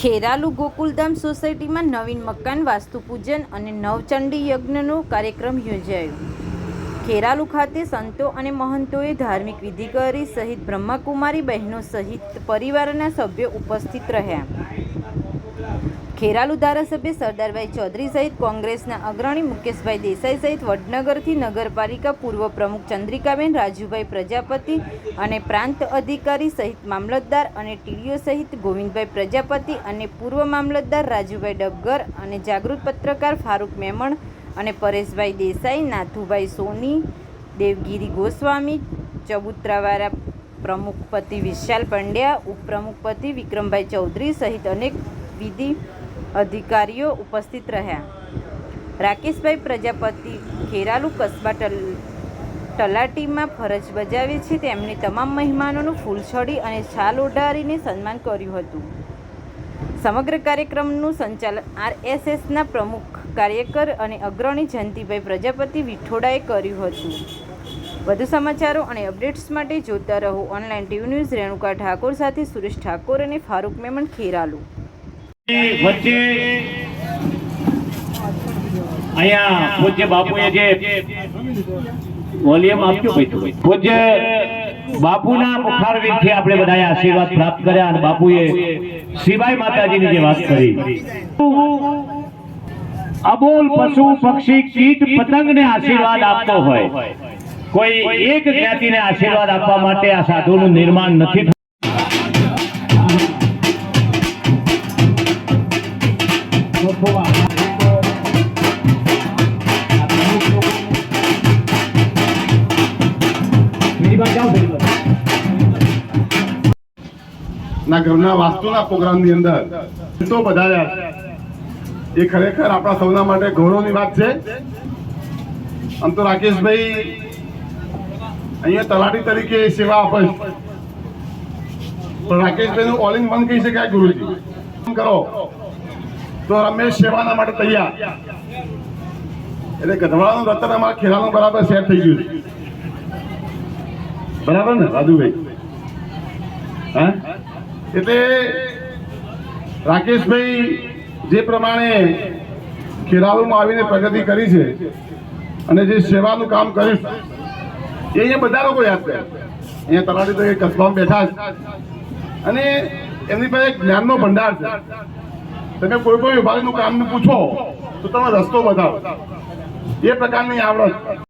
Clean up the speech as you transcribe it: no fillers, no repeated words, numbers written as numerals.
ખેરાલુ ગોકુલધામ સોસાયટીમાં નવીન મકાન વાસ્તુ પૂજન અને નવચંડી યજ્ઞનો કાર્યક્રમ યોજાયો। ખેરાલુ ખાતે સંતો અને મહંતોએ ધાર્મિક વિધિ કરી સહિત બ્રહ્માકુમારી બહેનો સહિત પરિવારના સભ્યો ઉપસ્થિત રહ્યા। ખેરાલુ ધારાસભ્ય સરદારભાઈ ચૌધરી સહિત કોંગ્રેસના અગ્રણી મુકેશભાઈ દેસાઈ સહિત વડનગરથી નગરપાલિકા પૂર્વ પ્રમુખ ચંદ્રિકાબેન રાજુભાઈ પ્રજાપતિ અને પ્રાંત અધિકારી સહિત મામલતદાર અને ટીડીઓ સહિત ગોવિંદભાઈ પ્રજાપતિ અને પૂર્વ મામલતદાર રાજુભાઈ ડબગર અને જાગૃત પત્રકાર ફારૂક મેમણ અને પરેશભાઈ દેસાઈ, નાથુભાઈ સોની, દેવગીરી ગોસ્વામી, ચબુતરાવાળા પ્રમુખપતિ વિશાલ પંડ્યા, ઉપપ્રમુખપતિ વિક્રમભાઈ ચૌધરી સહિત અનેક વિધિ અધિકારીઓ ઉપસ્થિત રહ્યા। રાકેશભાઈ પ્રજાપતિ ખેરાલુ કસ્બા તલાટીમાં ફરજ બજાવે છે। તેમણે તમામ મહેમાનોનું ફૂલછડી અને શાલ ઓઢાડીને સન્માન કર્યું હતું। સમગ્ર કાર્યક્રમનું સંચાલન આરએસએસના પ્રમુખ કાર્યકર અને અગ્રણી જયંતિભાઈ પ્રજાપતિ વિઠોડાએ કર્યું હતું। વધુ સમાચારો અને અપડેટ્સ માટે જોતા રહો online TV news. Renuka Thakor સાથે સુરેશ ઠાકોર અને ફારૂક મેમણ, ખેરાલુ। વચ્ચે અહીંયા પૂજ્ય બાપુએ જે વોલ્યુમ આપ્યું ભાઈ, પૂજ્ય બાપુના મુખારવિંદથી આપણે બધાએ આશીર્વાદ પ્રાપ્ત કર્યા અને બાપુએ શિવાય માતાજીની જે વાત કરી, અબોલ પશુ પક્ષી કીટ પતંગને આશીર્વાદ આપતો હોય, કોઈ એક જ્ઞાતિને આશીર્વાદ આપવા માટે આ સાધુનું નિર્માણ નથી। ના ઘરના વાસ્તુના પ્રોગ્રામની અંદર તો બધા એ ખરેખર આપણા સૌના માટે ગૌરવની વાત છે। આમ તો રાકેશભાઈ અહીંયા તલાટી તરીકે સેવા આપે છે, પણ રાકેશભાઈ નું ઓલ ઇન વન કહી શકાય ગુરુજી। કરો તો રમેશ સેવાના માટે તૈયાર, એટલે ગધવાળાનું રતન અમારા ખેરાનું બરાબર સેટ થઈ ગયું છે, બરાબર ને રાજુભાઈ? હા, એટલે રાકેશભાઈ જે પ્રમાણે ખેરાલુમાં આવીને પ્રગતિ કરી છે અને જે સેવાનું કામ કર્યું છે એ અહીંયા બધા લોકો યાદ કરે। અહીંયા તલાટી તો કસ્બામાં બેઠા છે અને એમની પાસે જ્ઞાનનો ભંડાર છે। તમે કોઈ પણ વિભાગનું કામ પૂછો તો તમે રસ્તો બતાવો, એ પ્રકારની આવડત